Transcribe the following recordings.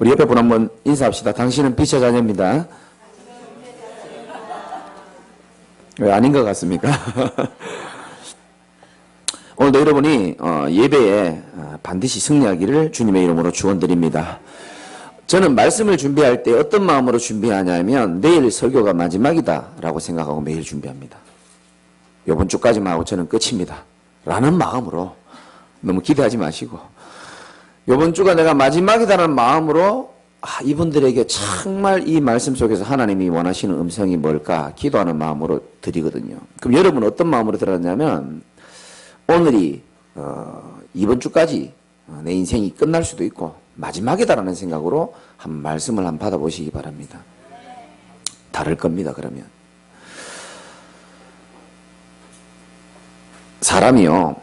우리 옆에 분 한번 인사합시다. 당신은 빛의 자녀입니다. 왜 아닌 것 같습니까? 오늘도 여러분이 예배에 반드시 승리하기를 주님의 이름으로 축원드립니다. 저는 말씀을 준비할 때 어떤 마음으로 준비하냐면 내일 설교가 마지막이다 라고 생각하고 매일 준비합니다. 이번 주까지만 하고 저는 끝입니다 라는 마음으로, 너무 기대하지 마시고, 이번 주가 내가 마지막이다라는 마음으로 이분들에게 정말 이 말씀 속에서 하나님이 원하시는 음성이 뭘까 기도하는 마음으로 드리거든요. 그럼 여러분 어떤 마음으로 들었냐면, 오늘이 이번 주까지 내 인생이 끝날 수도 있고 마지막이다라는 생각으로 한 말씀을 한번 받아보시기 바랍니다. 다를 겁니다. 그러면 사람이요,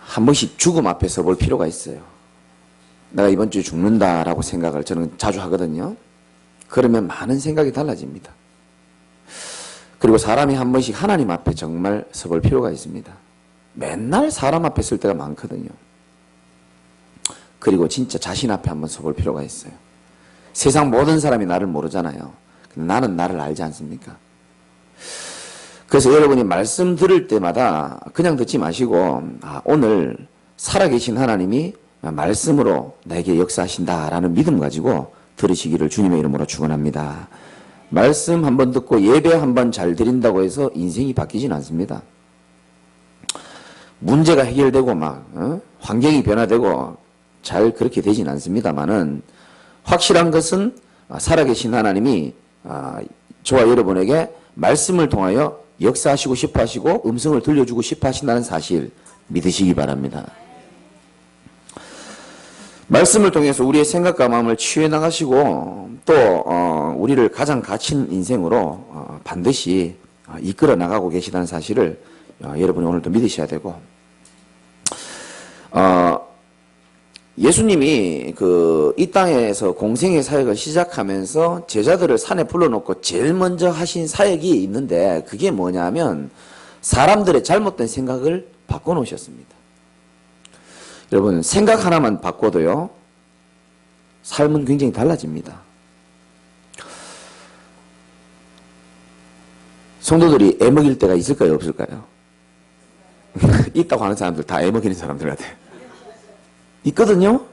한 번씩 죽음 앞에 서볼 필요가 있어요. 내가 이번 주에 죽는다라고 생각을 저는 자주 하거든요. 그러면 많은 생각이 달라집니다. 그리고 사람이 한 번씩 하나님 앞에 정말 서볼 필요가 있습니다. 맨날 사람 앞에 쓸 때가 많거든요. 그리고 진짜 자신 앞에 한번 서볼 필요가 있어요. 세상 모든 사람이 나를 모르잖아요. 근데 나는 나를 알지 않습니까? 그래서 여러분이 말씀 들을 때마다 그냥 듣지 마시고, 오늘 살아계신 하나님이 말씀으로 나에게 역사하신다라는 믿음 가지고 들으시기를 주님의 이름으로 축원합니다. 말씀 한번 듣고 예배 한번 잘 드린다고 해서 인생이 바뀌진 않습니다. 문제가 해결되고 환경이 변화되고 잘 그렇게 되진 않습니다만은, 확실한 것은 살아계신 하나님이 저와 여러분에게 말씀을 통하여 역사하시고 싶어 하시고 음성을 들려주고 싶어 하신다는 사실 믿으시기 바랍니다. 말씀을 통해서 우리의 생각과 마음을 치유해 나가시고 또 우리를 가장 갇힌 인생으로 반드시 이끌어 나가고 계시다는 사실을 여러분이 오늘도 믿으셔야 되고, 예수님이 이 땅에서 공생의 사역을 시작하면서 제자들을 산에 불러놓고 제일 먼저 하신 사역이 있는데, 그게 뭐냐면 사람들의 잘못된 생각을 바꿔놓으셨습니다. 여러분, 생각 하나만 바꿔도요 삶은 굉장히 달라집니다. 성도들이 애먹일 때가 있을까요, 없을까요? 있다고 하는 사람들 다 애먹이는 사람들 같아요. 있거든요.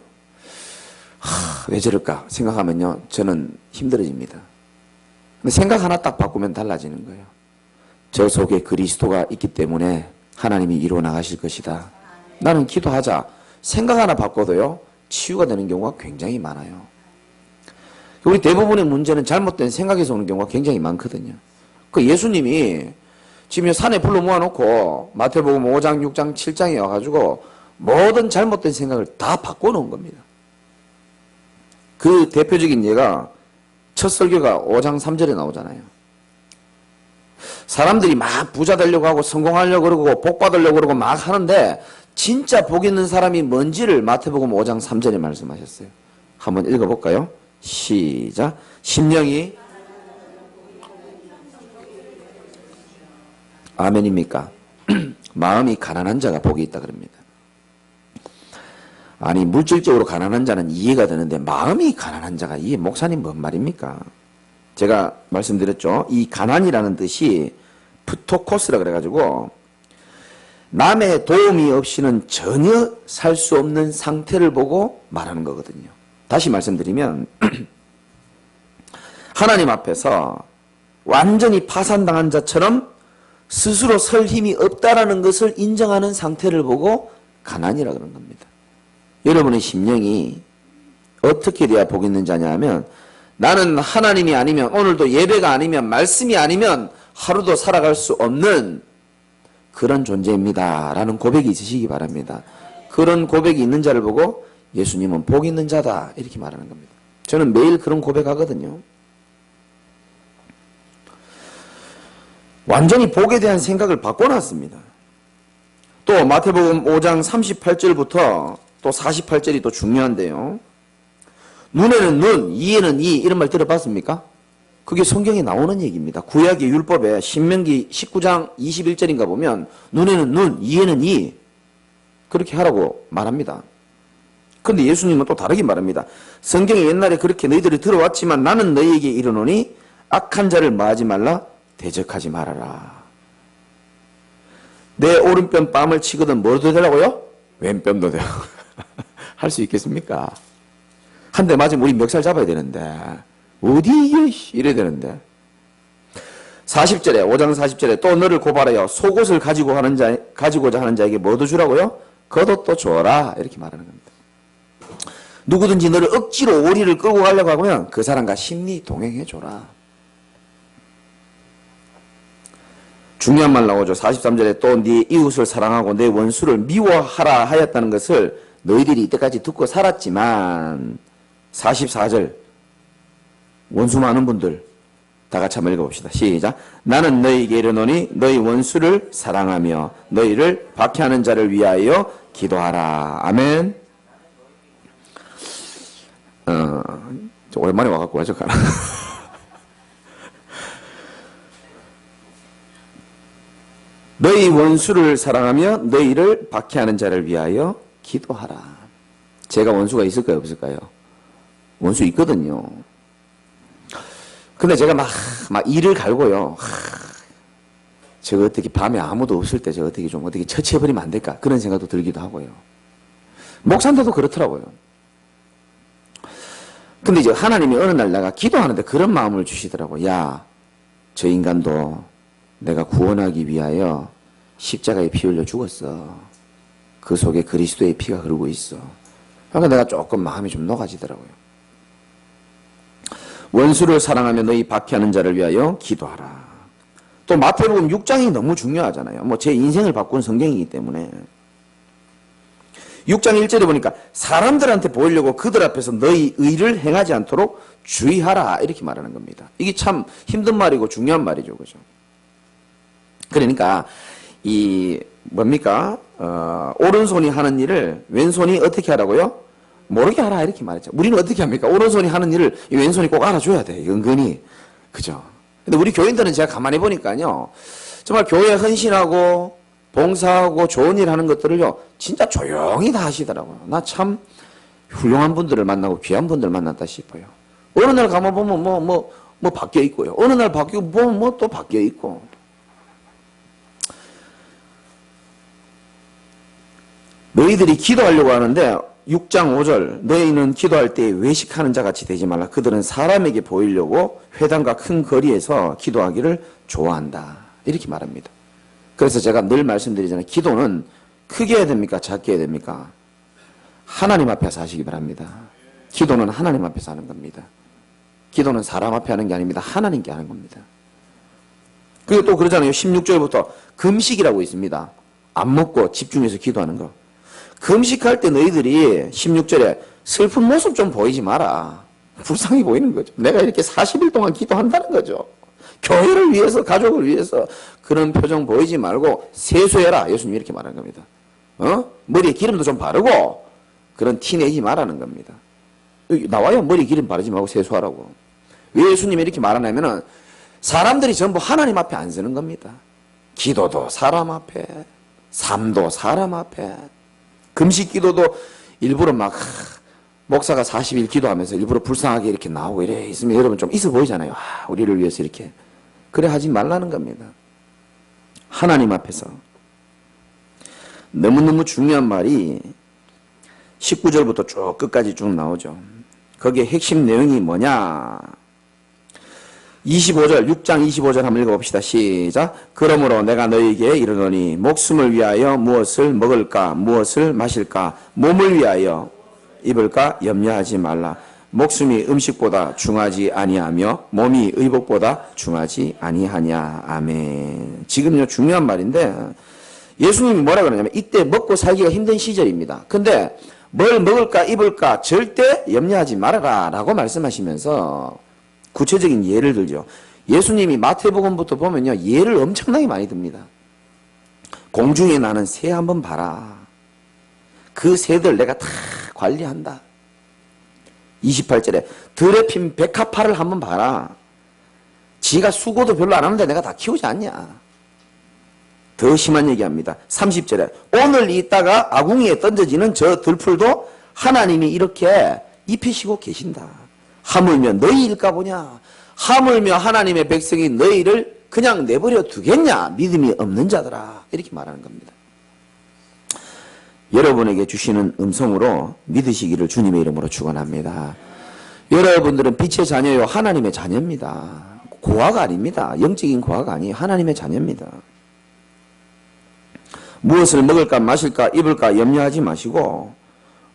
왜 저럴까 생각하면요 저는 힘들어집니다. 근데 생각 하나 딱 바꾸면 달라지는 거예요. 저 속에 그리스도가 있기 때문에 하나님이 이루어 나가실 것이다. 나는 기도하자. 생각 하나 바꿔도요 치유가 되는 경우가 굉장히 많아요. 우리 대부분의 문제는 잘못된 생각에서 오는 경우가 굉장히 많거든요. 그 예수님이 지금 산에 불러 모아놓고 마태복음 5장, 6장, 7장에 와가지고 모든 잘못된 생각을 다 바꿔놓은 겁니다. 그 대표적인 예가 첫 설교가 5장 3절에 나오잖아요. 사람들이 막 부자 되려고 하고 성공하려고 그러고 복 받으려고 그러고 막 하는데, 진짜 복 있는 사람이 뭔지를 마태복음 5장 3절에 말씀하셨어요. 한번 읽어볼까요? 시작. 심령이 아멘입니까? 마음이 가난한 자가 복이 있다 그럽니다. 아니, 물질적으로 가난한 자는 이해가 되는데 마음이 가난한 자가, 이게 목사님 뭔 말입니까? 제가 말씀드렸죠. 이 가난이라는 뜻이 프토코스라 그래가지고 남의 도움이 없이는 전혀 살 수 없는 상태를 보고 말하는 거거든요. 다시 말씀드리면 하나님 앞에서 완전히 파산당한 자처럼 스스로 설 힘이 없다라는 것을 인정하는 상태를 보고 가난이라 그런 겁니다. 여러분의 심령이 어떻게 돼야 복 있는 자냐 하면, 나는 하나님이 아니면, 오늘도 예배가 아니면, 말씀이 아니면 하루도 살아갈 수 없는 그런 존재입니다 라는 고백이 있으시기 바랍니다. 그런 고백이 있는 자를 보고 예수님은 복 있는 자다 이렇게 말하는 겁니다. 저는 매일 그런 고백하거든요. 완전히 복에 대한 생각을 바꿔놨습니다. 또 마태복음 5장 38절부터 또 48절이 또 중요한데요. 눈에는 눈, 이에는 이, 이런 말 들어봤습니까? 그게 성경에 나오는 얘기입니다. 구약의 율법에 신명기 19장 21절인가 보면 눈에는 눈, 이에는 이, 그렇게 하라고 말합니다. 근데 예수님은 또 다르게 말합니다. 성경에 옛날에 그렇게 너희들이 들어왔지만 나는 너희에게 이르노니 악한 자를 뭐하지 말라? 대적하지 말아라. 내 오른편 뺨을 치거든 뭐도 되라고요? 왼뺨도 되라고. 할 수 있겠습니까? 한 대 맞으면 우리 멱살 잡아야 되는데 어디 이게 이래야 되는데. 40절에 5장 40절에 또 너를 고발하여 속옷을 가지고자 하는 자에게 뭐도 주라고요? 겉옷도 줘라 이렇게 말하는 겁니다. 누구든지 너를 억지로 오리를 끌고 가려고 하면 그 사람과 심리 동행해 줘라. 중요한 말 나오죠. 43절에 또 네 이웃을 사랑하고 내 원수를 미워하라 하였다는 것을 너희들이 이때까지 듣고 살았지만 44절 원수 많은 분들 다 같이 한번 읽어봅시다. 시작. 나는 너희에게 이르노니 너희 원수를 사랑하며 너희를 박해하는 자를 위하여 기도하라. 아멘. 오랜만에 와갖고 와서 가나. 너희 원수를 사랑하며 너희를 박해하는 자를 위하여 기도하라. 제가 원수가 있을까요? 없을까요? 원수 있거든요. 근데 제가 막 이를 갈고요. 제가 어떻게 밤에 아무도 없을 때 제가 어떻게 처치해버리면 안 될까? 그런 생각도 들기도 하고요. 목사님들도 그렇더라고요. 근데 이제 하나님이 어느 날 내가 기도하는데 그런 마음을 주시더라고요. 야, 저 인간도 내가 구원하기 위하여 십자가에 피 흘려 죽었어. 그 속에 그리스도의 피가 흐르고 있어. 그러니까 내가 조금 마음이 좀 녹아지더라고요. 원수를 사랑하며 너희 박해하는 자를 위하여 기도하라. 또 마태복음 6장이 너무 중요하잖아요. 뭐 제 인생을 바꾼 성경이기 때문에. 6장 1절에 보니까 사람들한테 보이려고 그들 앞에서 너희 의를 행하지 않도록 주의하라 이렇게 말하는 겁니다. 이게 참 힘든 말이고 중요한 말이죠. 그죠? 그러니까 이 뭡니까? 오른손이 하는 일을 왼손이 어떻게 하라고요? 모르게 하라 이렇게 말했죠. 우리는 어떻게 합니까? 오른손이 하는 일을 이 왼손이 꼭 알아줘야 돼. 은근히. 그죠? 근데 우리 교인들은 제가 가만히 보니까요. 정말 교회에 헌신하고 봉사하고 좋은 일 하는 것들을요. 진짜 조용히 다 하시더라고요. 나 참 훌륭한 분들을 만나고 귀한 분들을 만났다 싶어요. 어느 날 가만 보면 뭐 바뀌어 있고요. 어느 날 바뀌고 보면 뭐 또 바뀌어 있고. 너희들이 기도하려고 하는데 6장 5절 너희는 기도할 때 외식하는 자 같이 되지 말라. 그들은 사람에게 보이려고 회당과 큰 거리에서 기도하기를 좋아한다. 이렇게 말합니다. 그래서 제가 늘 말씀드리잖아요. 기도는 크게 해야 됩니까? 작게 해야 됩니까? 하나님 앞에서 하시기 바랍니다. 기도는 하나님 앞에서 하는 겁니다. 기도는 사람 앞에 하는 게 아닙니다. 하나님께 하는 겁니다. 그리고 또 그러잖아요. 16절부터 금식이라고 있습니다. 안 먹고 집중해서 기도하는 거. 금식할 때 너희들이 16절에 슬픈 모습 좀 보이지 마라. 불쌍히 보이는 거죠. 내가 이렇게 40일 동안 기도한다는 거죠. 교회를 위해서, 가족을 위해서 그런 표정 보이지 말고 세수해라. 예수님이 이렇게 말하는 겁니다. 머리에 기름도 좀 바르고 그런 티 내지 말라는 겁니다. 나와요. 머리에 기름 바르지 말고 세수하라고. 왜 예수님이 이렇게 말하냐면은 사람들이 전부 하나님 앞에 안 서는 겁니다. 기도도 사람 앞에, 삶도 사람 앞에, 금식 기도도 일부러 막 목사가 40일 기도하면서 일부러 불쌍하게 이렇게 나오고 이래 있으면 여러분 좀 있어 보이잖아요. 우리를 위해서 이렇게. 그래 하지 말라는 겁니다. 하나님 앞에서. 너무너무 중요한 말이 19절부터 쭉 끝까지 쭉 나오죠. 거기에 핵심 내용이 뭐냐? 25절, 6장 25절 한번 읽어봅시다. 시작. 그러므로 내가 너희에게 이르노니 목숨을 위하여 무엇을 먹을까, 무엇을 마실까, 몸을 위하여 입을까 염려하지 말라. 목숨이 음식보다 중하지 아니하며 몸이 의복보다 중하지 아니하냐. 아멘. 지금요 중요한 말인데 예수님이 뭐라 그러냐면 이때 먹고 살기가 힘든 시절입니다. 근데 뭘 먹을까 입을까 절대 염려하지 말아라 라고 말씀하시면서 구체적인 예를 들죠. 예수님이 마태복음부터 보면요 예를 엄청나게 많이 듭니다. 공중에 나는 새 한번 봐라. 그 새들 내가 다 관리한다. 28절에 들에 핀 백합화를 한번 봐라. 지가 수고도 별로 안 하는데 내가 다 키우지 않냐. 더 심한 얘기합니다. 30절에 오늘 있다가 아궁이에 던져지는 저 들풀도 하나님이 이렇게 입히시고 계신다. 하물며 너희일까 보냐. 하물며 하나님의 백성이 너희를 그냥 내버려 두겠냐. 믿음이 없는 자들아. 이렇게 말하는 겁니다. 여러분에게 주시는 음성으로 믿으시기를 주님의 이름으로 축원합니다. 여러분들은 빛의 자녀요 하나님의 자녀입니다. 고아가 아닙니다. 영적인 고아가 아니에요. 하나님의 자녀입니다. 무엇을 먹을까 마실까 입을까 염려하지 마시고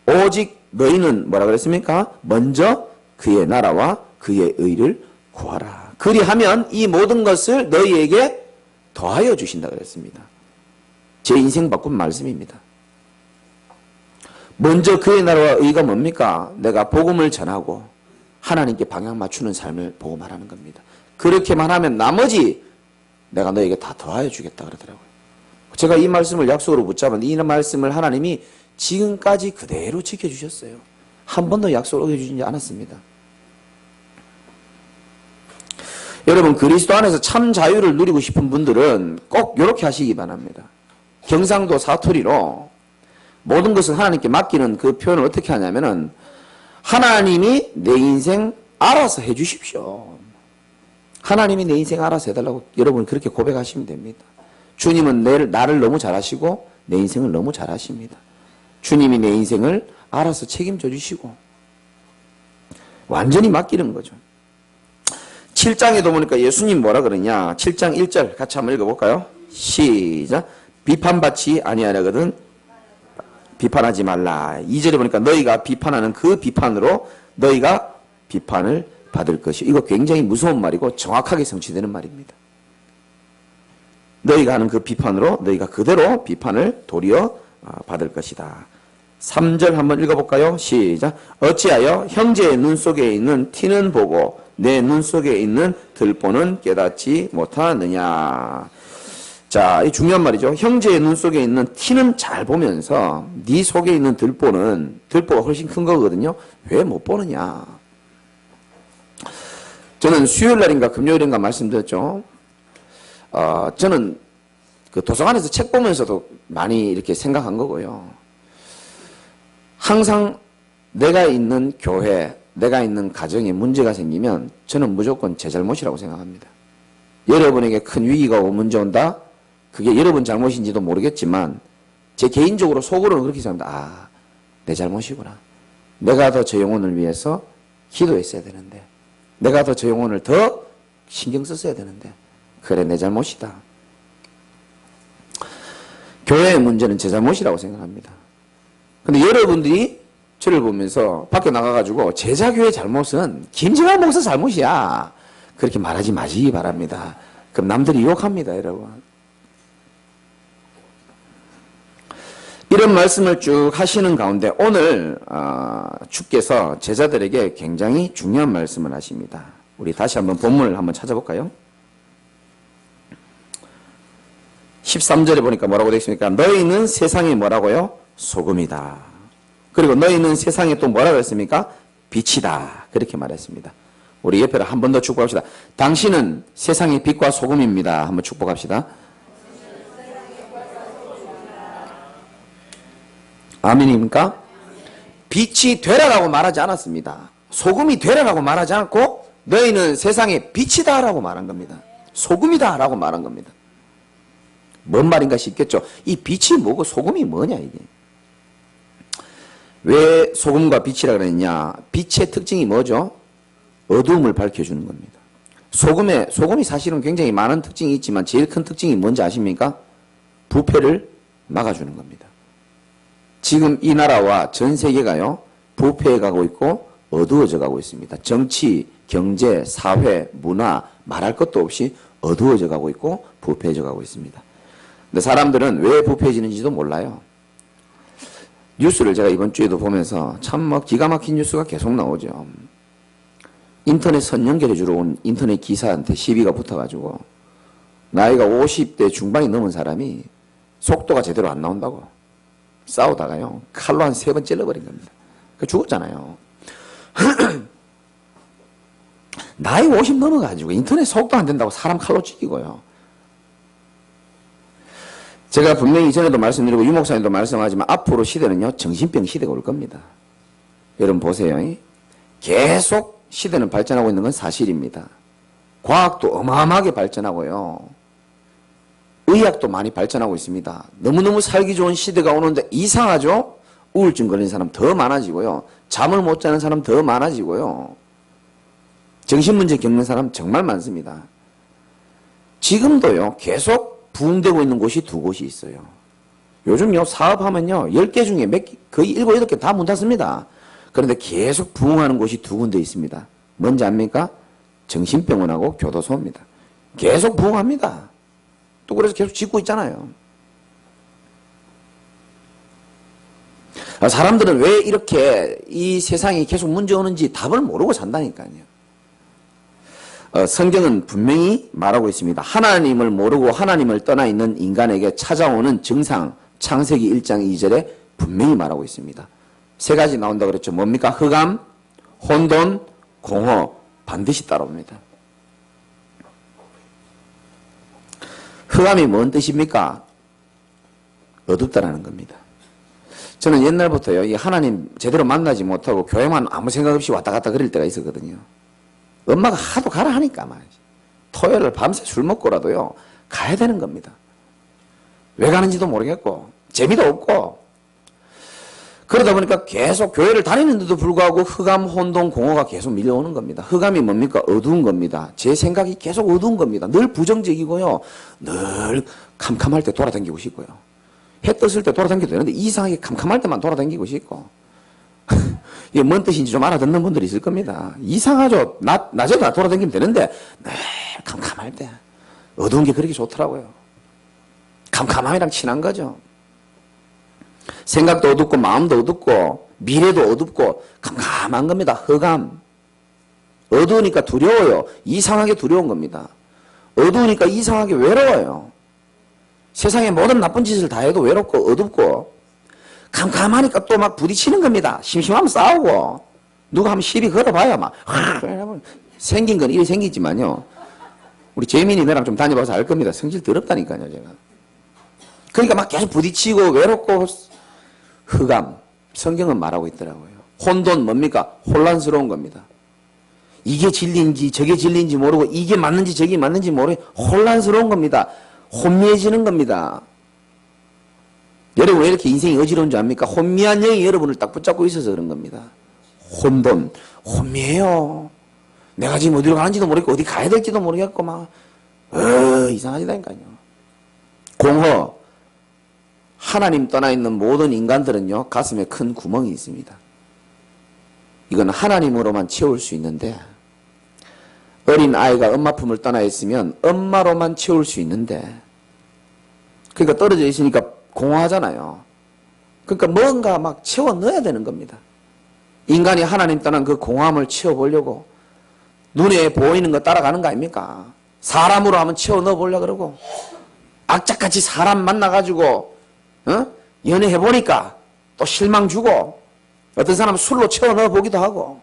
오직 너희는 뭐라 그랬습니까? 먼저 그의 나라와 그의 의를 구하라. 그리하면 이 모든 것을 너희에게 더하여 주신다 그랬습니다. 제 인생 바꾼 말씀입니다. 먼저 그의 나라와 의가 뭡니까? 내가 복음을 전하고 하나님께 방향 맞추는 삶을 보고 말하는 겁니다. 그렇게만 하면 나머지 내가 너에게 다 더하여 주겠다 그러더라고요. 제가 이 말씀을 약속으로 붙잡았는데 이 말씀을 하나님이 지금까지 그대로 지켜주셨어요. 한 번도 약속을 어겨주지 않았습니다. 여러분 그리스도 안에서 참 자유를 누리고 싶은 분들은 꼭 이렇게 하시기 바랍니다. 경상도 사투리로 모든 것을 하나님께 맡기는 그 표현을 어떻게 하냐면은 하나님이 내 인생 알아서 해주십시오. 하나님이 내 인생 알아서 해달라고 여러분 그렇게 고백하시면 됩니다. 주님은 나를 너무 잘하시고 내 인생을 너무 잘하십니다. 주님이 내 인생을 알아서 책임져 주시고 완전히 맡기는 거죠. 7장에도 보니까 예수님 뭐라 그러냐. 7장 1절 같이 한번 읽어볼까요? 시작. 비판받지 아니하려거든 비판하지 말라. 2절에 보니까 너희가 비판하는 그 비판으로 너희가 비판을 받을 것이. 이거 굉장히 무서운 말이고 정확하게 성취되는 말입니다. 너희가 하는 그 비판으로 너희가 그대로 비판을 도리어 받을 것이다. 3절 한번 읽어볼까요? 시작. 어찌하여 형제의 눈 속에 있는 티는 보고 내 눈 속에 있는 들보는 깨닫지 못하느냐. 자, 이 중요한 말이죠. 형제의 눈 속에 있는 티는 잘 보면서 네 속에 있는 들보가 훨씬 큰 거거든요. 왜 못 보느냐. 저는 수요일날인가 금요일인가 말씀드렸죠. 저는 그 도서관에서 책 보면서도 많이 이렇게 생각한 거고요. 항상 내가 있는 교회, 내가 있는 가정에 문제가 생기면 저는 무조건 제 잘못이라고 생각합니다. 여러분에게 큰 위기가 오고 문제 온다? 그게 여러분 잘못인지도 모르겠지만 제 개인적으로 속으로는 그렇게 생각합니다. 내 잘못이구나. 내가 더 저 영혼을 위해서 기도했어야 되는데 내가 더 저 영혼을 더 신경 썼어야 되는데 그래 내 잘못이다. 교회의 문제는 제 잘못이라고 생각합니다. 근데 여러분들이 저를 보면서 밖에 나가가지고 제자교회 잘못은 김정한 목사 잘못이야. 그렇게 말하지 마시기 바랍니다. 그럼 남들이 유혹합니다, 여러분. 이런 말씀을 쭉 하시는 가운데 오늘 주께서 제자들에게 굉장히 중요한 말씀을 하십니다. 우리 다시 한번 본문을 한번 찾아볼까요? 13절에 보니까 뭐라고 되어 있습니까? 너희는 세상에 뭐라고요? 소금이다. 그리고 너희는 세상에 또 뭐라고 했습니까? 빛이다. 그렇게 말했습니다. 우리 옆에를 한 번 더 축복합시다. 당신은 세상의 빛과 소금입니다. 한번 축복합시다. 아멘입니까? 빛이 되라라고 말하지 않았습니다. 소금이 되라라고 말하지 않고 너희는 세상의 빛이다라고 말한 겁니다. 소금이다라고 말한 겁니다. 뭔 말인가 싶겠죠. 이 빛이 뭐고 소금이 뭐냐 이게. 왜 소금과 빛이라 그랬냐. 빛의 특징이 뭐죠? 어두움을 밝혀주는 겁니다. 소금이 사실은 굉장히 많은 특징이 있지만 제일 큰 특징이 뭔지 아십니까? 부패를 막아주는 겁니다. 지금 이 나라와 전 세계가요 부패해 가고 있고 어두워져 가고 있습니다. 정치, 경제, 사회, 문화 말할 것도 없이 어두워져 가고 있고 부패해져 가고 있습니다. 근데 사람들은 왜 부패해지는지도 몰라요. 뉴스를 제가 이번 주에도 보면서 참 기가 막힌 뉴스가 계속 나오죠. 인터넷 선 연결해 주러 온 인터넷 기사한테 시비가 붙어가지고 나이가 50대 중반이 넘은 사람이 속도가 제대로 안 나온다고 싸우다가요 칼로 한 3번 찔러버린 겁니다. 죽었잖아요. 나이 50 넘어가지고 인터넷 속도 안 된다고 사람 칼로 찌기고요. 제가 분명히 이전에도 말씀드리고 유 목사님도 말씀하지만 앞으로 시대는요 정신병 시대가 올 겁니다. 여러분 보세요. 계속 시대는 발전하고 있는 건 사실입니다. 과학도 어마어마하게 발전하고요. 의학도 많이 발전하고 있습니다. 너무너무 살기 좋은 시대가 오는데 이상하죠? 우울증 걸리는 사람 더 많아지고요. 잠을 못 자는 사람 더 많아지고요. 정신문제 겪는 사람 정말 많습니다. 지금도요, 계속 부흥되고 있는 곳이 두 곳이 있어요. 요즘요, 사업하면요, 10개 중에 거의 7, 8개 다 문 닫습니다. 그런데 계속 부흥하는 곳이 두 군데 있습니다. 뭔지 압니까? 정신병원하고 교도소입니다. 계속 부흥합니다. 또 그래서 계속 짓고 있잖아요. 사람들은 왜 이렇게 이 세상이 계속 문제 오는지 답을 모르고 산다니까요. 성경은 분명히 말하고 있습니다. 하나님을 모르고 하나님을 떠나 있는 인간에게 찾아오는 증상, 창세기 1장 2절에 분명히 말하고 있습니다. 세 가지 나온다고 그랬죠. 뭡니까? 흑암, 혼돈, 공허 반드시 따라옵니다. 흑암이 뭔 뜻입니까? 어둡다라는 겁니다. 저는 옛날부터요, 이 하나님 제대로 만나지 못하고 교회만 아무 생각 없이 왔다 갔다 그럴 때가 있었거든요. 엄마가 하도 가라 하니까 말이지. 토요일을 밤새 술 먹고라도요, 가야 되는 겁니다. 왜 가는지도 모르겠고, 재미도 없고, 그러다 보니까 계속 교회를 다니는데도 불구하고 흑암, 혼돈, 공허가 계속 밀려오는 겁니다. 흑암이 뭡니까? 어두운 겁니다. 제 생각이 계속 어두운 겁니다. 늘 부정적이고요. 늘 캄캄할 때 돌아다니고 싶고요. 해 떴을 때 돌아다니도 되는데 이상하게 캄캄할 때만 돌아다니고 싶고. 이게 뭔 뜻인지 좀 알아듣는 분들이 있을 겁니다. 이상하죠? 낮에도 돌아다니면 되는데 늘 캄캄할 때 어두운 게 그렇게 좋더라고요. 캄캄함이랑 친한 거죠. 생각도 어둡고 마음도 어둡고 미래도 어둡고 캄캄한 겁니다. 흑암. 어두우니까 두려워요. 이상하게 두려운 겁니다. 어두우니까 이상하게 외로워요. 세상에 모든 나쁜 짓을 다 해도 외롭고 어둡고 캄캄하니까 또 막 부딪히는 겁니다. 심심하면 싸우고 누가 한번 시비 걸어봐야 막 생긴 건 이리 생기지만요. 우리 재민이 내랑 좀 다녀봐서 알 겁니다. 성질 더럽다니까요. 제가. 그러니까 막 계속 부딪히고 외롭고 흑암. 성경은 말하고 있더라고요. 혼돈 뭡니까? 혼란스러운 겁니다. 이게 진리인지 저게 진리인지 모르고 이게 맞는지 저게 맞는지 모르고 혼란스러운 겁니다. 혼미해지는 겁니다. 여러분 왜 이렇게 인생이 어지러운 줄 압니까? 혼미한 영이 여러분을 딱 붙잡고 있어서 그런 겁니다. 혼돈, 혼미해요. 내가 지금 어디로 가는지도 모르겠고 어디 가야 될지도 모르겠고 막 이상하지다니까요. 공허, 하나님 떠나 있는 모든 인간들은요 가슴에 큰 구멍이 있습니다. 이건 하나님으로만 채울 수 있는데 어린 아이가 엄마 품을 떠나 있으면 엄마로만 채울 수 있는데 그러니까 떨어져 있으니까 공허하잖아요. 그러니까 뭔가 막 채워 넣어야 되는 겁니다. 인간이 하나님 떠난 그 공허함을 채워보려고 눈에 보이는 거 따라가는 거 아닙니까? 사람으로 한번 채워 넣어보려고 그러고 악착같이 사람 만나가지고 연애해보니까 또 실망 주고 어떤 사람은 술로 채워 넣어보기도 하고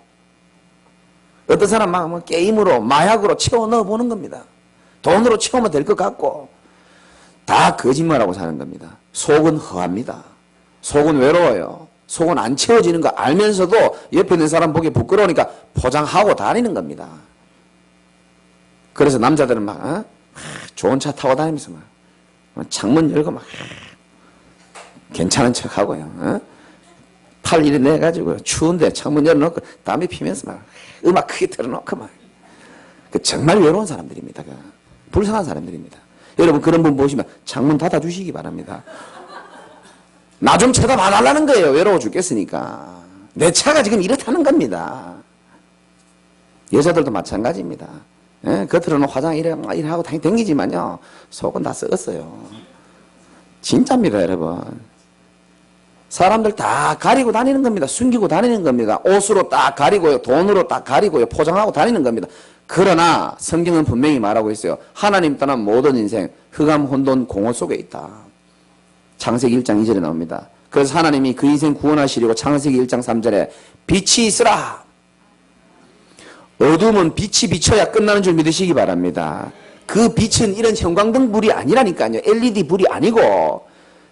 어떤 사람은 막 게임으로 마약으로 채워 넣어보는 겁니다. 돈으로 채우면 될 것 같고 다 거짓말하고 사는 겁니다. 속은 허합니다. 속은 외로워요. 속은 안 채워지는 거 알면서도 옆에 있는 사람 보기 부끄러우니까 포장하고 다니는 겁니다. 그래서 남자들은 막 좋은 차 타고 다니면서 막 창문 열고 막 괜찮은 척하고요. 팔 이리 내가지고 추운데 창문 열어놓고 담배 피면서 막 음악 크게 틀어놓고 막 정말 외로운 사람들입니다. 불쌍한 사람들입니다. 여러분 그런 분 보시면 창문 닫아주시기 바랍니다. 나 좀 쳐다봐달라는 거예요. 외로워 죽겠으니까. 내 차가 지금 이렇다는 겁니다. 여자들도 마찬가지입니다. 겉으로는 화장 이래하고 다니지만요. 속은 다 썩었어요. 진짜입니다, 여러분. 사람들 다 가리고 다니는 겁니다. 숨기고 다니는 겁니다. 옷으로 딱 가리고요. 돈으로 딱 가리고요. 포장하고 다니는 겁니다. 그러나 성경은 분명히 말하고 있어요. 하나님 떠난 모든 인생 흑암, 혼돈, 공허 속에 있다. 창세기 1장 2절에 나옵니다. 그래서 하나님이 그 인생 구원하시려고 창세기 1장 3절에 빛이 있으라. 어둠은 빛이 비춰야 끝나는 줄 믿으시기 바랍니다. 그 빛은 이런 형광등 불이 아니라니까요. LED 불이 아니고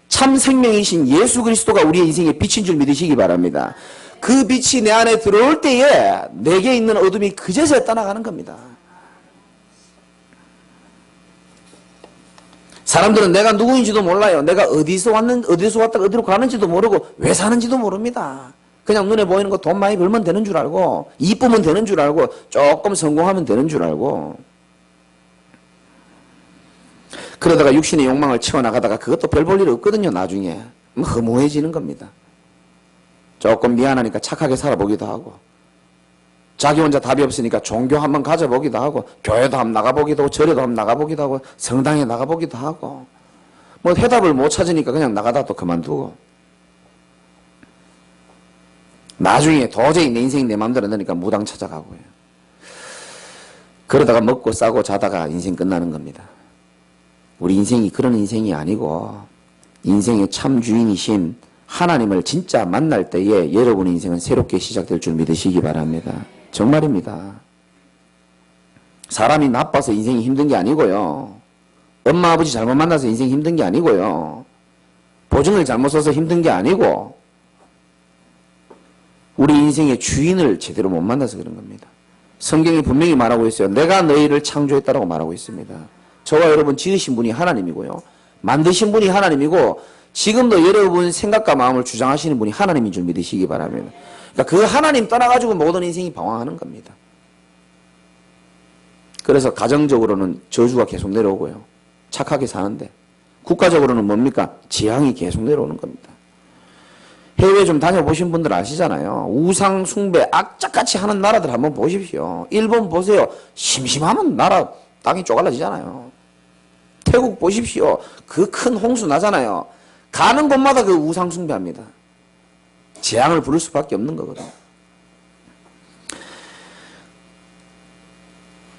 참 생명이신 예수 그리스도가 우리의 인생의 빛인 줄 믿으시기 바랍니다. 그 빛이 내 안에 들어올 때에 내게 있는 어둠이 그제서야 떠나가는 겁니다. 사람들은 내가 누구인지도 몰라요. 내가 어디서 왔다가 어디로 가는지도 모르고 왜 사는지도 모릅니다. 그냥 눈에 보이는 거 돈 많이 벌면 되는 줄 알고, 이쁘면 되는 줄 알고, 조금 성공하면 되는 줄 알고, 그러다가 육신의 욕망을 채워나가다가 그것도 별 볼 일 없거든요. 나중에 허무해지는 겁니다. 조금 미안하니까 착하게 살아보기도 하고, 자기 혼자 답이 없으니까 종교 한번 가져보기도 하고, 교회도 한번 나가보기도 하고, 절에도 한번 나가보기도 하고, 성당에 나가보기도 하고, 뭐 해답을 못 찾으니까 그냥 나가다 또 그만두고, 나중에 도저히 내 인생이 내 마음대로 안 되니까 무당 찾아가고요. 그러다가 먹고 싸고 자다가 인생 끝나는 겁니다. 우리 인생이 그런 인생이 아니고, 인생의 참 주인이신 하나님을 진짜 만날 때에 여러분의 인생은 새롭게 시작될 줄 믿으시기 바랍니다. 정말입니다. 사람이 나빠서 인생이 힘든 게 아니고요. 엄마 아버지 잘못 만나서 인생이 힘든 게 아니고요. 보증을 잘못 써서 힘든 게 아니고, 우리 인생의 주인을 제대로 못 만나서 그런 겁니다. 성경이 분명히 말하고 있어요. 내가 너희를 창조했다라고 말하고 있습니다. 저와 여러분 지으신 분이 하나님이고요. 만드신 분이 하나님이고, 지금도 여러분 생각과 마음을 주장하시는 분이 하나님인 줄 믿으시기 바랍니다. 그러니까 그 하나님 떠나가지고 모든 인생이 방황하는 겁니다. 그래서 가정적으로는 저주가 계속 내려오고요. 착하게 사는데, 국가적으로는 뭡니까? 재앙이 계속 내려오는 겁니다. 해외 좀 다녀보신 분들 아시잖아요. 우상 숭배 악착같이 하는 나라들 한번 보십시오. 일본 보세요. 심심하면 나라 땅이 쪼갈라지잖아요. 태국 보십시오. 그 큰 홍수 나잖아요. 가는 곳마다 그 우상 숭배합니다. 재앙을 부를 수밖에 없는 거거든요.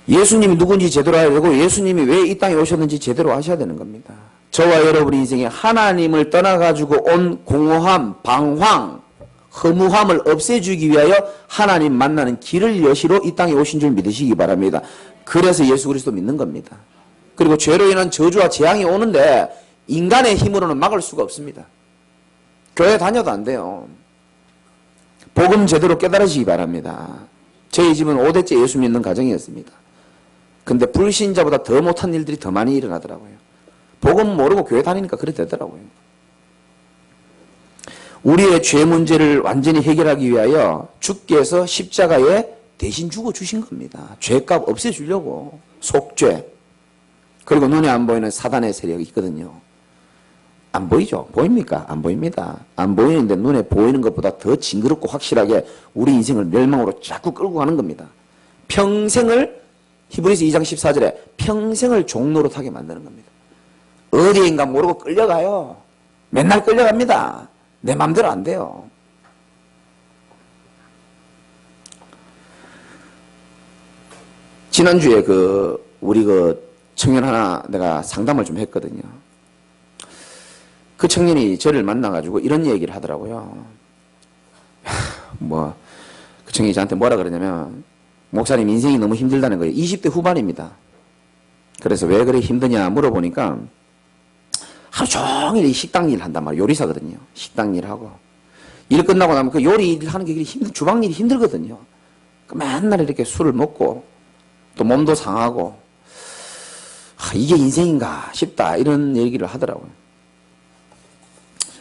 예수님이 누군지 제대로 알아야 되고, 예수님이 왜 이 땅에 오셨는지 제대로 아셔야 되는 겁니다. 저와 여러분의 인생에 하나님을 떠나가지고 온 공허함, 방황, 허무함을 없애주기 위하여 하나님 만나는 길을 여시로 이 땅에 오신 줄 믿으시기 바랍니다. 그래서 예수 그리스도 믿는 겁니다. 그리고 죄로 인한 저주와 재앙이 오는데 인간의 힘으로는 막을 수가 없습니다. 교회 다녀도 안 돼요. 복음 제대로 깨달으시기 바랍니다. 저희 집은 5대째 예수 믿는 가정이었습니다. 근데 불신자보다 더 못한 일들이 더 많이 일어나더라고요. 복음 모르고 교회 다니니까 그래 되더라고요. 우리의 죄 문제를 완전히 해결하기 위하여 주께서 십자가에 대신 죽어주신 겁니다. 죄값 없애주려고. 속죄. 그리고 눈에 안 보이는 사단의 세력이 있거든요. 안 보이죠? 보입니까? 안 보입니다. 안 보이는데 눈에 보이는 것보다 더 징그럽고 확실하게 우리 인생을 멸망으로 자꾸 끌고 가는 겁니다. 평생을, 히브리서 2장 14절에 평생을 종노릇하게 만드는 겁니다. 어디인가 모르고 끌려가요. 맨날 끌려갑니다. 내 맘대로 안 돼요. 지난주에 우리 청년 하나 내가 상담을 좀 했거든요. 그 청년이 저를 만나가지고 이런 얘기를 하더라고요. 그 청년이 저한테 뭐라 그러냐면, 목사님 인생이 너무 힘들다는 거예요. 20대 후반입니다. 그래서 왜 그래 힘드냐 물어보니까 하루 종일 식당 일 한단 말이에요. 요리사거든요. 식당 일하고. 일 끝나고 나면 그 요리 일 하는 게 주방 일이 힘들거든요. 맨날 이렇게 술을 먹고 또 몸도 상하고, 이게 인생인가 싶다 이런 얘기를 하더라고요.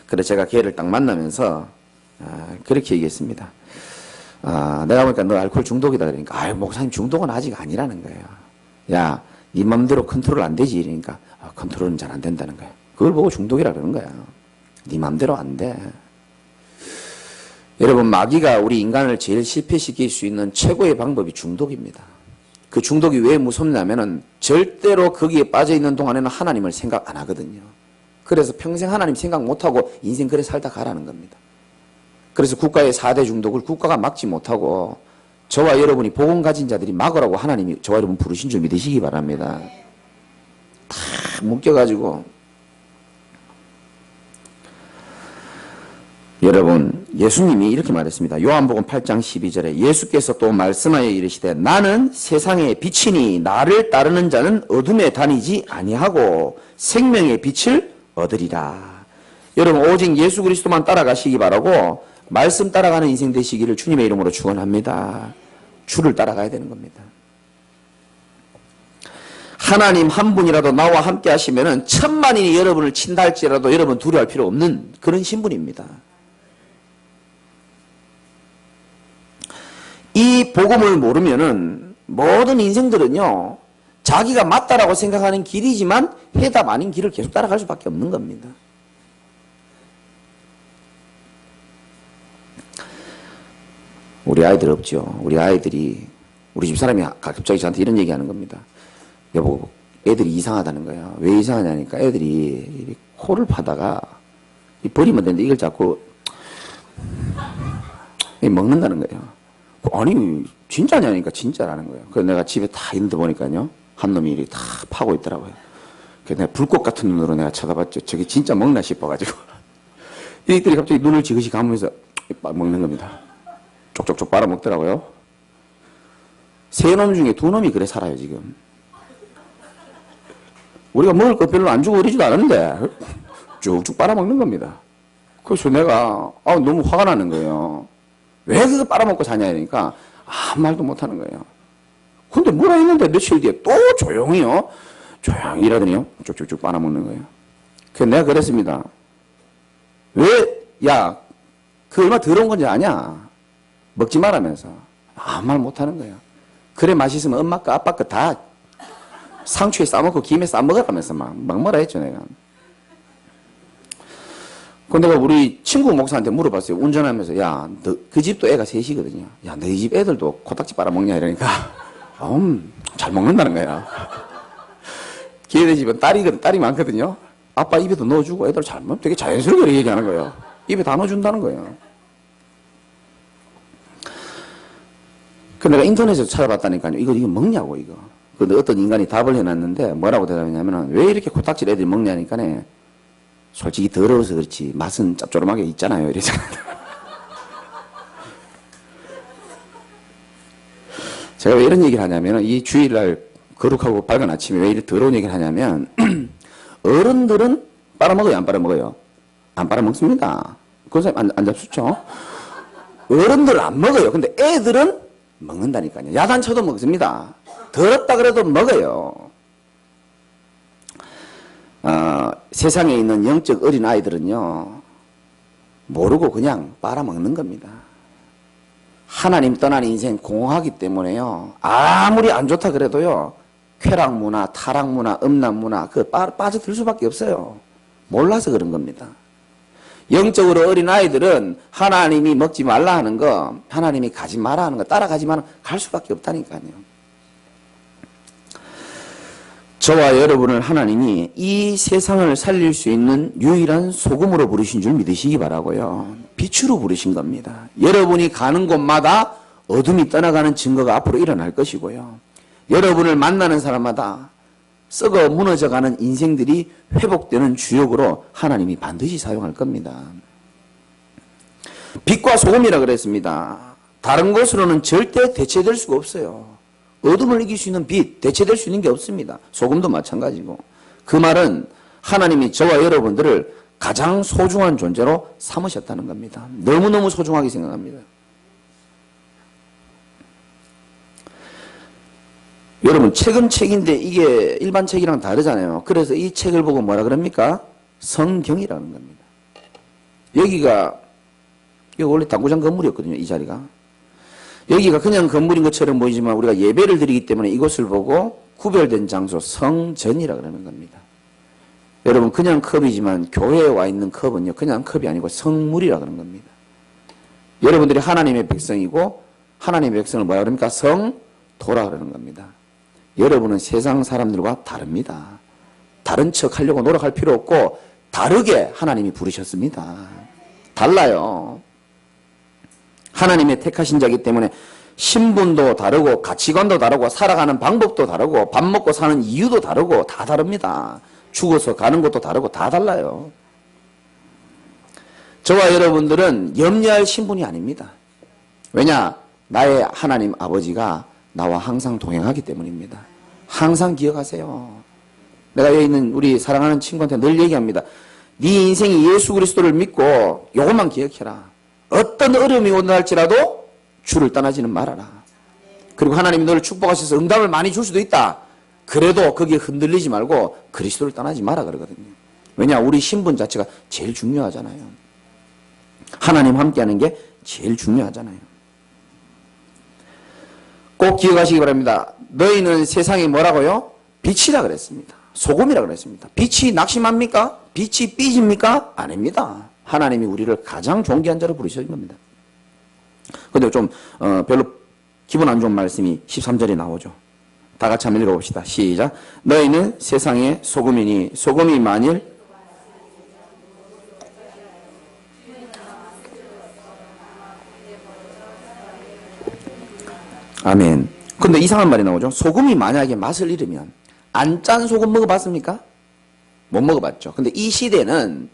그래서 제가 걔를 딱 만나면서 그렇게 얘기했습니다. 내가 보니까 너 알코올 중독이다 그러니까, 목사님 중독은 아직 아니라는 거예요. 야, 네 맘대로 컨트롤 안 되지 이러니까, 컨트롤은 잘 안 된다는 거예요. 그걸 보고 중독이라 그러는 거야. 네 맘대로 안 돼. 여러분, 마귀가 우리 인간을 제일 실패시킬 수 있는 최고의 방법이 중독입니다. 그 중독이 왜 무섭냐면은 절대로 거기에 빠져있는 동안에는 하나님을 생각 안 하거든요. 그래서 평생 하나님 생각 못하고 인생 그래 살다 가라는 겁니다. 그래서 국가의 4대 중독을 국가가 막지 못하고 저와 여러분이 복음 가진 자들이 막으라고 하나님이 저와 여러분 부르신 줄 믿으시기 바랍니다. 다 묶여가지고. 여러분, 예수님이 이렇게 말했습니다. 요한복음 8장 12절에 예수께서 또 말씀하여 이르시되 나는 세상의 빛이니 나를 따르는 자는 어둠에 다니지 아니하고 생명의 빛을 얻으리라. 여러분, 오직 예수 그리스도만 따라가시기 바라고 말씀 따라가는 인생 되시기를 주님의 이름으로 축원합니다. 주를 따라가야 되는 겁니다. 하나님 한 분이라도 나와 함께 하시면은 천만인이 여러분을 친다 할지라도 여러분 두려워할 필요 없는 그런 신분입니다. 이 복음을 모르면은 모든 인생들은요, 자기가 맞다라고 생각하는 길이지만 해답 아닌 길을 계속 따라갈 수밖에 없는 겁니다. 우리 아이들 없죠. 우리 아이들이, 우리 집사람이 갑자기 저한테 이런 얘기 하는 겁니다. 여보, 애들이 이상하다는 거야. 왜 이상하냐니까 애들이 코를 파다가 버리면 되는데 이걸 자꾸 먹는다는 거예요. 아니 진짜냐니까 진짜라는 거예요. 그래서 내가 집에 다 있는데 보니까요, 한 놈이 이렇게 다 파고 있더라고요. 그래서 내가 불꽃 같은 눈으로 내가 쳐다봤죠. 저게 진짜 먹나 싶어가지고 이들이 갑자기 눈을 지그시 감으면서 먹는 겁니다. 쪽쪽쪽 빨아먹더라고요. 세 놈 중에 두 놈이 그래 살아요 지금. 우리가 먹을 것 별로 안 주고 그러지도 않은데 쭉쭉 빨아먹는 겁니다. 그래서 내가 너무 화가 나는 거예요. 왜 그거 빨아먹고 사냐 하니까 아무 말도 못하는 거예요. 근데 뭐라 했는데 며칠 뒤에 또 조용히요, 조용히 이러더니요 쭉쭉쭉 빨아먹는 거예요. 그래서 내가 그랬습니다. 왜, 야, 그 얼마 더러운 건지 아냐? 먹지 말라면서. 아무 말 못하는 거예요. 그래 맛있으면 엄마 거 아빠 거 다 상추에 싸먹고 김에 싸먹으라면서 막 뭐라 했죠 내가. 그런데 내가 우리 친구 목사한테 물어봤어요. 운전하면서. 야, 너, 그 집도 애가 셋이거든요. 야, 너희 집 애들도 코딱지 빨아먹냐 이러니까 잘 먹는다는 거야. 걔네 집은 딸이 많거든요. 아빠 입에도 넣어주고 애들 잘 먹으면 되게 자연스럽게 얘기하는 거예요. 입에 다 넣어준다는 거예요. 그 내가 인터넷에서 찾아봤다니까요. 이거 먹냐고 이거. 근데 어떤 인간이 답을 해놨는데 뭐라고 대답했냐면은 왜 이렇게 코딱지를 애들이 먹냐니까네. 솔직히 더러워서 그렇지 맛은 짭조름하게 있잖아요. 이러잖아요. 제가 왜 이런 얘기를 하냐면 이 주일날 거룩하고 밝은 아침에 왜 이렇게 더러운 얘기를 하냐면 어른들은 빨아먹어요 안 빨아먹어요? 안 빨아먹습니다. 그런 사람 안 잡수죠? 어른들은 안 먹어요. 근데 애들은 먹는다니까요. 야단쳐도 먹습니다. 더럽다 그래도 먹어요. 세상에 있는 영적 어린 아이들은요 모르고 그냥 빨아먹는 겁니다. 하나님 떠난 인생 공허하기 때문에요 아무리 안 좋다 그래도요 쾌락문화, 타락문화, 음란문화 그 빠져들 수밖에 없어요. 몰라서 그런 겁니다. 영적으로 어린 아이들은 하나님이 먹지 말라 하는 거, 하나님이 가지 마라 하는 거 따라가지만 갈 수밖에 없다니까요. 저와 여러분을 하나님이 이 세상을 살릴 수 있는 유일한 소금으로 부르신 줄 믿으시기 바라고요. 빛으로 부르신 겁니다. 여러분이 가는 곳마다 어둠이 떠나가는 증거가 앞으로 일어날 것이고요. 여러분을 만나는 사람마다 썩어 무너져가는 인생들이 회복되는 주역으로 하나님이 반드시 사용할 겁니다. 빛과 소금이라 그랬습니다. 다른 것으로는 절대 대체될 수가 없어요. 어둠을 이길 수 있는 빛, 대체될 수 있는 게 없습니다. 소금도 마찬가지고. 그 말은 하나님이 저와 여러분들을 가장 소중한 존재로 삼으셨다는 겁니다. 너무너무 소중하게 생각합니다. 여러분 책은 책인데 이게 일반 책이랑 다르잖아요. 그래서 이 책을 보고 뭐라 그럽니까? 성경이라는 겁니다. 여기가 원래 당구장 건물이었거든요. 이 자리가. 여기가 그냥 건물인 것처럼 보이지만 우리가 예배를 드리기 때문에 이곳을 보고 구별된 장소 성전이라 그러는 겁니다. 여러분 그냥 컵이지만 교회에 와 있는 컵은요 그냥 컵이 아니고 성물이라 그러는 겁니다. 여러분들이 하나님의 백성이고 하나님의 백성을 뭐라 그럽니까? 성도라 그러는 겁니다. 여러분은 세상 사람들과 다릅니다. 다른 척 하려고 노력할 필요 없고 다르게 하나님이 부르셨습니다. 달라요. 하나님의 택하신 자이기 때문에 신분도 다르고 가치관도 다르고 살아가는 방법도 다르고 밥 먹고 사는 이유도 다르고 다 다릅니다. 죽어서 가는 것도 다르고 다 달라요. 저와 여러분들은 염려할 신분이 아닙니다. 왜냐? 나의 하나님 아버지가 나와 항상 동행하기 때문입니다. 항상 기억하세요. 내가 여기 있는 우리 사랑하는 친구한테 늘 얘기합니다. 네 인생이 예수 그리스도를 믿고 이것만 기억해라. 어떤 어려움이 온다 할지라도 주를 떠나지는 말아라. 그리고 하나님이 너를 축복하셔서 응답을 많이 줄 수도 있다. 그래도 거기에 흔들리지 말고 그리스도를 떠나지 마라 그러거든요. 왜냐? 우리 신분 자체가 제일 중요하잖아요. 하나님 함께하는 게 제일 중요하잖아요. 꼭 기억하시기 바랍니다. 너희는 세상에 뭐라고요? 빛이라 그랬습니다. 소금이라 그랬습니다. 빛이 낙심합니까? 빛이 삐집니까? 아닙니다. 하나님이 우리를 가장 존귀한 자로 부르신 겁니다. 근데 좀 별로 기분 안 좋은 말씀이 13절에 나오죠. 다 같이 한번 읽어봅시다. 시작. 너희는 세상의 소금이니 소금이 만일 아멘. 근데 이상한 말이 나오죠. 소금이 만약에 맛을 잃으면 안 짠 소금 먹어봤습니까? 못 먹어봤죠. 근데 이 시대는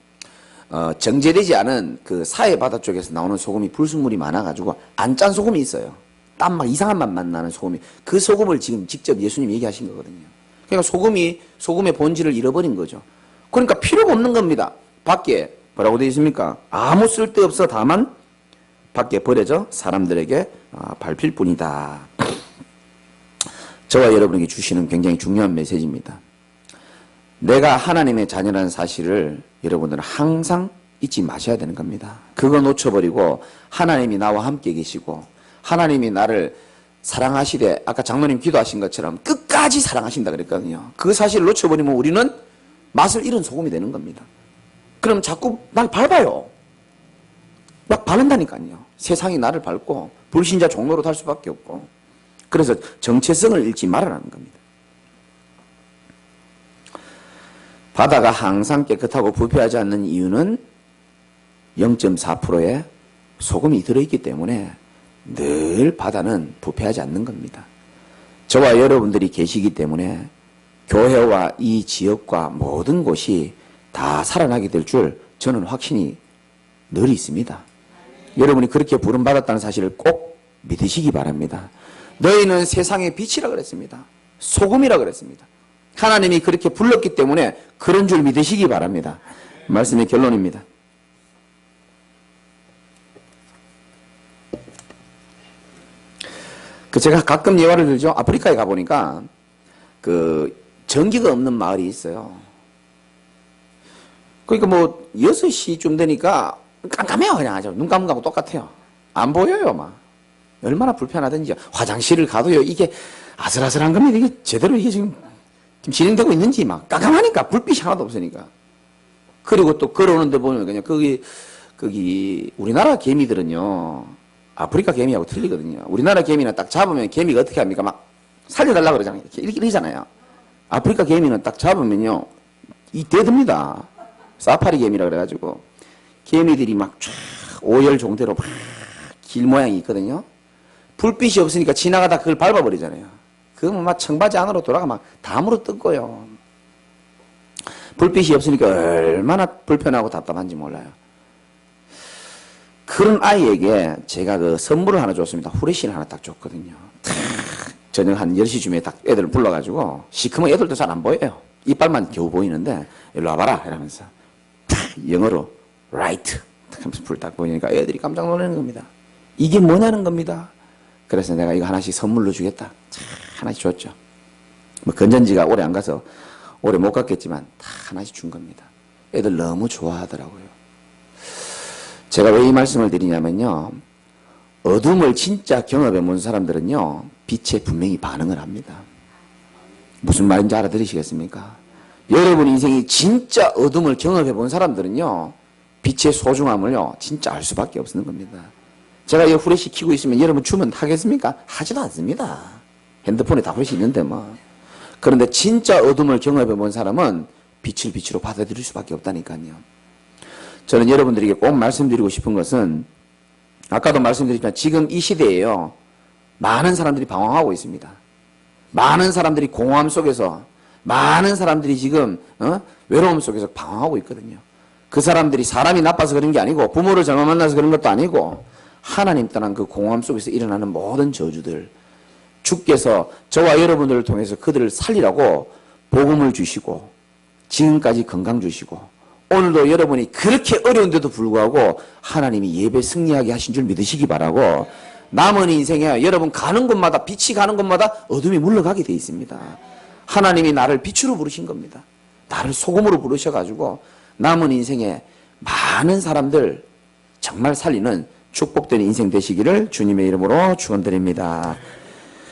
정제되지 않은 그 사해 바다 쪽에서 나오는 소금이 불순물이 많아가지고 안 짠 소금이 있어요. 딴 막 이상한 맛만 나는 소금이. 그 소금을 지금 직접 예수님이 얘기하신 거거든요. 그러니까 소금의 본질을 잃어버린 거죠. 그러니까 필요가 없는 겁니다. 밖에 뭐라고 되어 있습니까? 아무 쓸데없어 다만 밖에 버려져 사람들에게 밟힐 뿐이다. 저와 여러분에게 주시는 굉장히 중요한 메시지입니다. 내가 하나님의 자녀라는 사실을 여러분들은 항상 잊지 마셔야 되는 겁니다. 그거 놓쳐버리고 하나님이 나와 함께 계시고 하나님이 나를 사랑하시되 아까 장로님 기도하신 것처럼 끝까지 사랑하신다 그랬거든요. 그 사실을 놓쳐버리면 우리는 맛을 잃은 소금이 되는 겁니다. 그럼 자꾸 날 밟아요. 막 바른다니까요. 세상이 나를 밟고 불신자 종로로 달 수밖에 없고. 그래서 정체성을 잃지 말아라는 겁니다. 바다가 항상 깨끗하고 부패하지 않는 이유는 0.4%의 소금이 들어있기 때문에 늘 바다는 부패하지 않는 겁니다. 저와 여러분들이 계시기 때문에 교회와 이 지역과 모든 곳이 다 살아나게 될 줄 저는 확신이 늘 있습니다. 여러분이 그렇게 부름받았다는 사실을 꼭 믿으시기 바랍니다. 너희는 세상의 빛이라 그랬습니다. 소금이라 그랬습니다. 하나님이 그렇게 불렀기 때문에 그런 줄 믿으시기 바랍니다. 말씀의 결론입니다. 제가 가끔 예화를 들죠. 아프리카에 가보니까 전기가 없는 마을이 있어요. 그러니까 6시쯤 되니까 깜깜해요. 그냥 아주 눈 감은 거하고 똑같아요. 안 보여요. 막 얼마나 불편하든지. 화장실을 가도요. 이게 아슬아슬한 겁니다. 이게 제대로 이게 지금 진행되고 있는지 막 깜깜하니까 불빛이 하나도 없으니까. 그리고 또 걸어오는데 보면 그냥 거기 우리나라 개미들은요. 아프리카 개미하고 틀리거든요. 우리나라 개미는 딱 잡으면 개미가 어떻게 합니까? 막 살려달라 그러잖아요. 이렇게 이러잖아요. 아프리카 개미는 딱 잡으면요. 대듭니다. 사파리 개미라 그래가지고 개미들이 막 쫙 오열 종대로 막 길 모양이 있거든요. 불빛이 없으니까 지나가다 그걸 밟아버리잖아요. 그러면 막 청바지 안으로 돌아가 막 다 물어뜯고요. 불빛이 없으니까 얼마나 불편하고 답답한지 몰라요. 그런 아이에게 제가 선물을 하나 줬습니다. 후레쉬를 하나 딱 줬거든요. 저녁 한 10시쯤에 딱 애들을 불러가지고 시커먼 애들도 잘 안 보여요. 이빨만 겨우 보이는데 일로 와봐라 이러면서 영어로 right 하면서 불 딱 보이니까 애들이 깜짝 놀라는 겁니다. 이게 뭐냐는 겁니다. 그래서 내가 이거 하나씩 선물로 주겠다. 하나씩 줬죠. 건전지가 오래 안 가서 오래 못 갔겠지만 다 하나씩 준 겁니다. 애들 너무 좋아하더라고요. 제가 왜 이 말씀을 드리냐면요. 어둠을 진짜 경험해 본 사람들은요. 빛에 분명히 반응을 합니다. 무슨 말인지 알아들으시겠습니까? 여러분 인생이 진짜 어둠을 경험해 본 사람들은요. 빛의 소중함을요. 진짜 알 수밖에 없는 겁니다. 제가 이 후레쉬 켜고 있으면 여러분 주문 하겠습니까? 하지도 않습니다. 핸드폰에 다 후레쉬 있는데 뭐. 그런데 진짜 어둠을 경험해 본 사람은 빛을 빛으로 받아들일 수밖에 없다니까요. 저는 여러분들에게 꼭 말씀드리고 싶은 것은 아까도 말씀드렸지만 지금 이 시대에요. 많은 사람들이 방황하고 있습니다. 많은 사람들이 공허함 속에서 많은 사람들이 지금 외로움 속에서 방황하고 있거든요. 그 사람들이 사람이 나빠서 그런 게 아니고 부모를 잘못 만나서 그런 것도 아니고 하나님 떠난 그 공허함 속에서 일어나는 모든 저주들 주께서 저와 여러분들을 통해서 그들을 살리라고 복음을 주시고 지금까지 건강 주시고 오늘도 여러분이 그렇게 어려운데도 불구하고 하나님이 예배 승리하게 하신 줄 믿으시기 바라고, 남은 인생에 여러분 가는 곳마다, 빛이 가는 곳마다 어둠이 물러가게 돼 있습니다. 하나님이 나를 빛으로 부르신 겁니다. 나를 소금으로 부르셔가지고 남은 인생에 많은 사람들 정말 살리는 축복된 인생 되시기를 주님의 이름으로 축원드립니다.